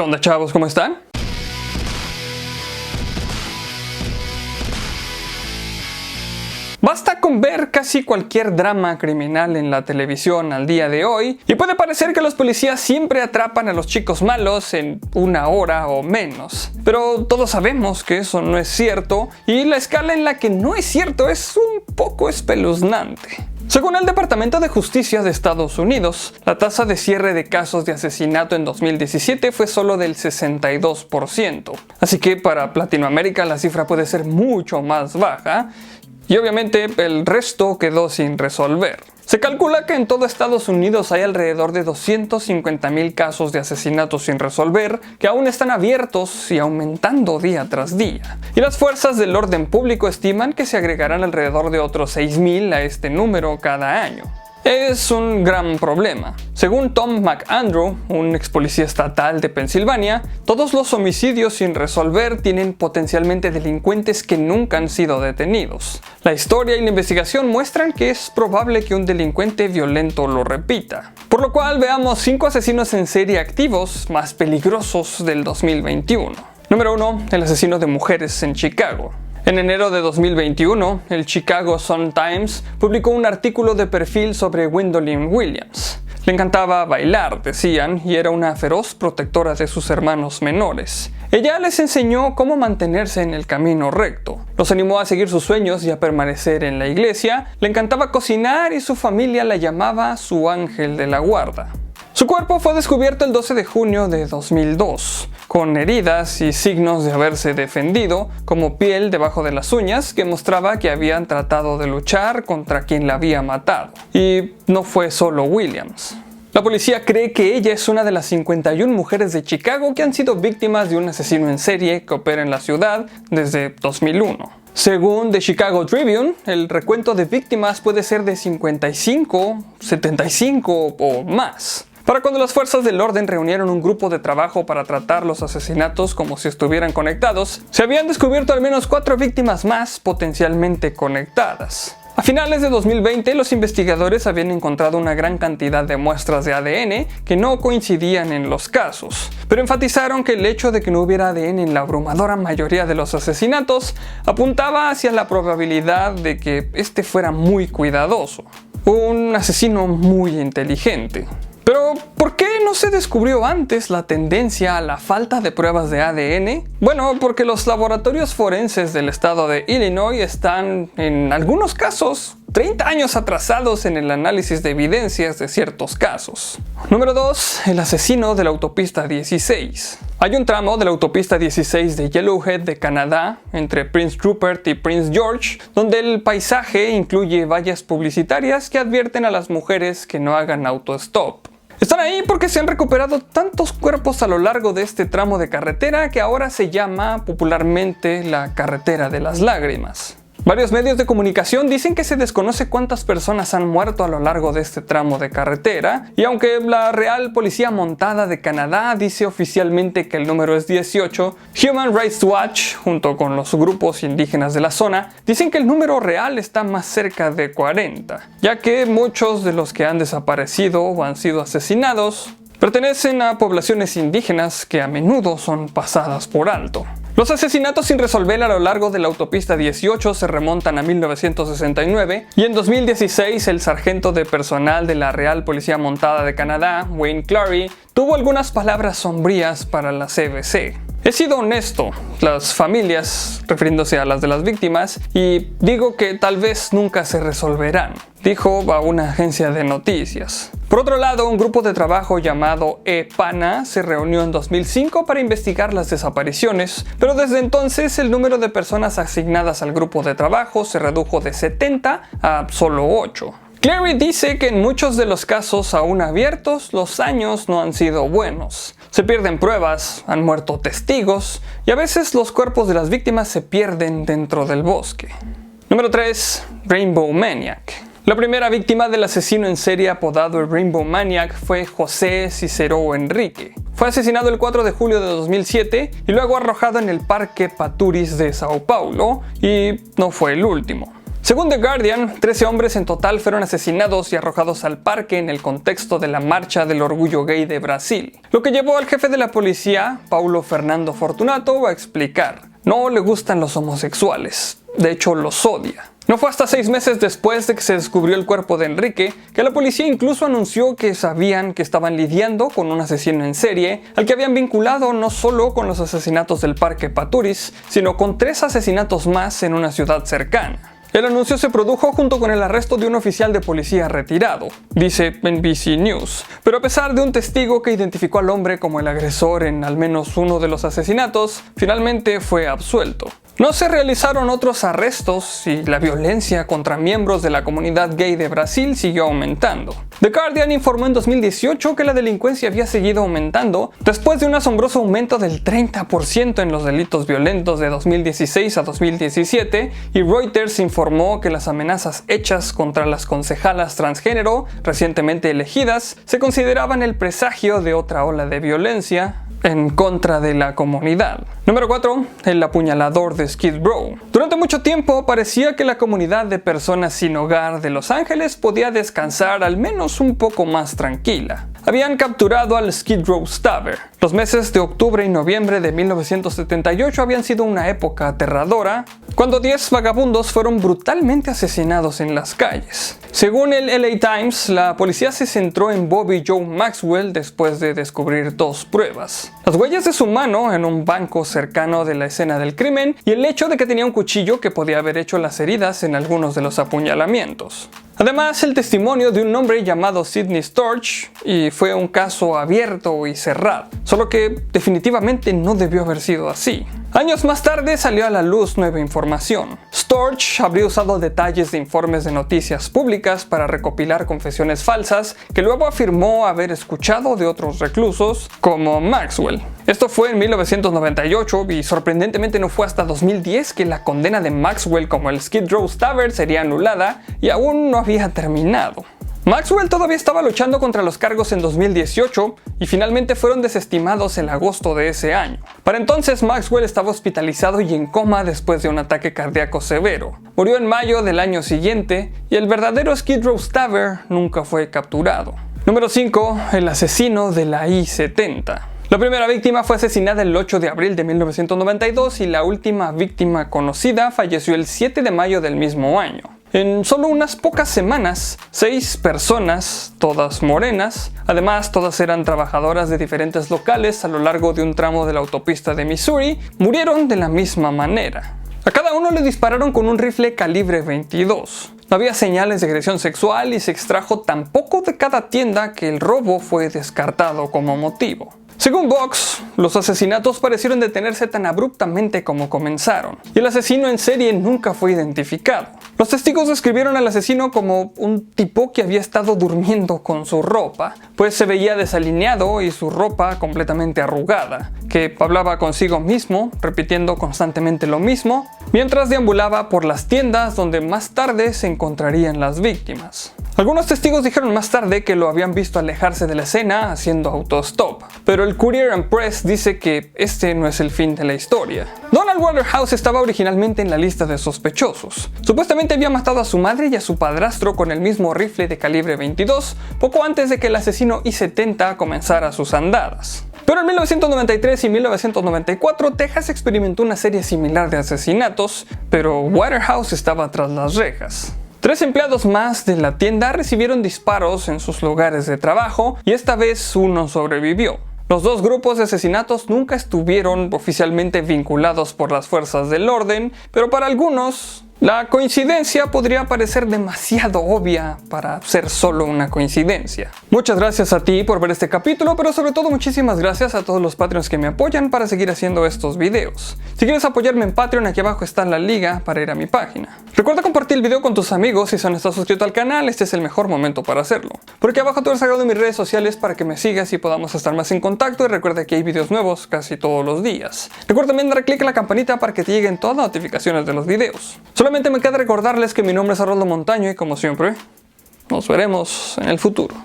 ¿Qué onda, chavos? ¿Cómo están? Basta con ver casi cualquier drama criminal en la televisión al día de hoy y puede parecer que los policías siempre atrapan a los chicos malos en una hora o menos. Pero todos sabemos que eso no es cierto y la escala en la que no es cierto es un poco espeluznante. Según el Departamento de Justicia de Estados Unidos, la tasa de cierre de casos de asesinato en 2017 fue solo del 62%. Así que para Latinoamérica la cifra puede ser mucho más baja y obviamente el resto quedó sin resolver. Se calcula que en todo Estados Unidos hay alrededor de 250,000 casos de asesinatos sin resolver que aún están abiertos y aumentando día tras día. Y las fuerzas del orden público estiman que se agregarán alrededor de otros 6,000 a este número cada año. Es un gran problema. Según Tom McAndrew, un ex policía estatal de Pensilvania, todos los homicidios sin resolver tienen potencialmente delincuentes que nunca han sido detenidos. La historia y la investigación muestran que es probable que un delincuente violento lo repita. Por lo cual veamos 5 asesinos en serie activos más peligrosos del 2021. Número 1. El asesino de mujeres en Chicago. En enero de 2021, el Chicago Sun-Times publicó un artículo de perfil sobre Gwendolyn Williams. Le encantaba bailar, decían, y era una feroz protectora de sus hermanos menores. Ella les enseñó cómo mantenerse en el camino recto. Los animó a seguir sus sueños y a permanecer en la iglesia. Le encantaba cocinar y su familia la llamaba su ángel de la guarda. Su cuerpo fue descubierto el 12 de junio de 2002, con heridas y signos de haberse defendido, como piel debajo de las uñas que mostraba que habían tratado de luchar contra quien la había matado. Y no fue solo Williams. La policía cree que ella es una de las 51 mujeres de Chicago que han sido víctimas de un asesino en serie que opera en la ciudad desde 2001. Según The Chicago Tribune, el recuento de víctimas puede ser de 55, 75 o más. Para cuando las fuerzas del orden reunieron un grupo de trabajo para tratar los asesinatos como si estuvieran conectados, se habían descubierto al menos 4 víctimas más potencialmente conectadas. A finales de 2020, los investigadores habían encontrado una gran cantidad de muestras de ADN que no coincidían en los casos, pero enfatizaron que el hecho de que no hubiera ADN en la abrumadora mayoría de los asesinatos apuntaba hacia la probabilidad de que este fuera muy cuidadoso, un asesino muy inteligente. Pero, ¿por qué no se descubrió antes la tendencia a la falta de pruebas de ADN? Bueno, porque los laboratorios forenses del estado de Illinois están, en algunos casos, 30 años atrasados en el análisis de evidencias de ciertos casos. Número 2. El asesino de la autopista 16. Hay un tramo de la autopista 16 de Yellowhead de Canadá, entre Prince Rupert y Prince George, donde el paisaje incluye vallas publicitarias que advierten a las mujeres que no hagan autostop. Están ahí porque se han recuperado tantos cuerpos a lo largo de este tramo de carretera que ahora se llama popularmente la carretera de las lágrimas. Varios medios de comunicación dicen que se desconoce cuántas personas han muerto a lo largo de este tramo de carretera, y aunque la Real Policía Montada de Canadá dice oficialmente que el número es 18, Human Rights Watch, junto con los grupos indígenas de la zona, dicen que el número real está más cerca de 40, ya que muchos de los que han desaparecido o han sido asesinados pertenecen a poblaciones indígenas que a menudo son pasadas por alto. Los asesinatos sin resolver a lo largo de la autopista 18 se remontan a 1969 y en 2016 el sargento de personal de la Real Policía Montada de Canadá, Wayne Clary, tuvo algunas palabras sombrías para la CBC. He sido honesto, las familias, refiriéndose a las de las víctimas, y digo que tal vez nunca se resolverán, dijo a una agencia de noticias. Por otro lado, un grupo de trabajo llamado EPANA se reunió en 2005 para investigar las desapariciones, pero desde entonces el número de personas asignadas al grupo de trabajo se redujo de 70 a solo 8. Clary dice que en muchos de los casos aún abiertos, los años no han sido buenos. Se pierden pruebas, han muerto testigos y a veces los cuerpos de las víctimas se pierden dentro del bosque. Número 3. Rainbow Maniac. La primera víctima del asesino en serie apodado el Rainbow Maniac fue José Cicero Enrique. Fue asesinado el 4 de julio de 2007 y luego arrojado en el Parque Paturis de Sao Paulo, y no fue el último. Según The Guardian, 13 hombres en total fueron asesinados y arrojados al parque en el contexto de la Marcha del Orgullo Gay de Brasil, lo que llevó al jefe de la policía, Paulo Fernando Fortunato, a explicar: no le gustan los homosexuales, de hecho los odia. No fue hasta 6 meses después de que se descubrió el cuerpo de Enrique que la policía incluso anunció que sabían que estaban lidiando con un asesino en serie al que habían vinculado no solo con los asesinatos del Parque Paturis, sino con 3 asesinatos más en una ciudad cercana. El anuncio se produjo junto con el arresto de un oficial de policía retirado, dice NBC News, pero a pesar de un testigo que identificó al hombre como el agresor en al menos uno de los asesinatos, finalmente fue absuelto. No se realizaron otros arrestos y la violencia contra miembros de la comunidad gay de Brasil siguió aumentando. The Guardian informó en 2018 que la delincuencia había seguido aumentando después de un asombroso aumento del 30% en los delitos violentos de 2016 a 2017, y Reuters informó que las amenazas hechas contra las concejalas transgénero recientemente elegidas se consideraban el presagio de otra ola de violencia en contra de la comunidad. Número 4. El apuñalador de Skid Row. Durante mucho tiempo parecía que la comunidad de personas sin hogar de Los Ángeles podía descansar al menos un poco más tranquila. Habían capturado al Skid Row Stabber. Los meses de octubre y noviembre de 1978 habían sido una época aterradora, cuando 10 vagabundos fueron brutalmente asesinados en las calles. Según el LA Times, la policía se centró en Bobby Joe Maxwell después de descubrir 2 pruebas: las huellas de su mano en un banco cercano de la escena del crimen y el hecho de que tenía un cuchillo que podía haber hecho las heridas en algunos de los apuñalamientos. Además, el testimonio de un hombre llamado Sidney Storch, y fue un caso abierto y cerrado, solo que definitivamente no debió haber sido así. Años más tarde salió a la luz nueva información. Storch habría usado detalles de informes de noticias públicas para recopilar confesiones falsas que luego afirmó haber escuchado de otros reclusos, como Maxwell. Esto fue en 1998 y sorprendentemente no fue hasta 2010 que la condena de Maxwell como el Skid Row Stabber sería anulada, y aún no había terminado. Maxwell todavía estaba luchando contra los cargos en 2018 y finalmente fueron desestimados en agosto de ese año. Para entonces Maxwell estaba hospitalizado y en coma después de un ataque cardíaco severo. Murió en mayo del año siguiente y el verdadero Skid Row Stabber nunca fue capturado. Número 5. El asesino de la I-70. La primera víctima fue asesinada el 8 de abril de 1992 y la última víctima conocida falleció el 7 de mayo del mismo año. En solo unas pocas semanas, 6 personas, todas morenas, además todas eran trabajadoras de diferentes locales a lo largo de un tramo de la autopista de Missouri, murieron de la misma manera. A cada uno le dispararon con un rifle calibre 22. No había señales de agresión sexual y se extrajo tan poco de cada tienda que el robo fue descartado como motivo. Según Vox, los asesinatos parecieron detenerse tan abruptamente como comenzaron, y el asesino en serie nunca fue identificado. Los testigos describieron al asesino como un tipo que había estado durmiendo con su ropa, pues se veía desalineado y su ropa completamente arrugada, que hablaba consigo mismo, repitiendo constantemente lo mismo, mientras deambulaba por las tiendas donde más tarde se encontrarían las víctimas. Algunos testigos dijeron más tarde que lo habían visto alejarse de la escena haciendo autostop, pero el Courier and Press dice que este no es el fin de la historia. Donald Waterhouse estaba originalmente en la lista de sospechosos. Supuestamente había matado a su madre y a su padrastro con el mismo rifle de calibre 22 poco antes de que el asesino I-70 comenzara sus andadas. Pero en 1993 y 1994 Texas experimentó una serie similar de asesinatos, pero Waterhouse estaba tras las rejas. 3 empleados más de la tienda recibieron disparos en sus lugares de trabajo y esta vez uno sobrevivió. Los 2 grupos de asesinatos nunca estuvieron oficialmente vinculados por las fuerzas del orden, pero para algunos la coincidencia podría parecer demasiado obvia para ser solo una coincidencia. Muchas gracias a ti por ver este capítulo, pero sobre todo muchísimas gracias a todos los Patreons que me apoyan para seguir haciendo estos videos. Si quieres apoyarme en Patreon, aquí abajo está la liga para ir a mi página. Recuerda compartir el video con tus amigos. Si no estás suscrito al canal, este es el mejor momento para hacerlo. Por aquí abajo te he sacado mis redes sociales para que me sigas y podamos estar más en contacto, y recuerda que hay videos nuevos casi todos los días. Recuerda también dar clic a la campanita para que te lleguen todas las notificaciones de los videos. Solamente me queda recordarles que mi nombre es Haroldo Montaño y como siempre, nos veremos en el futuro.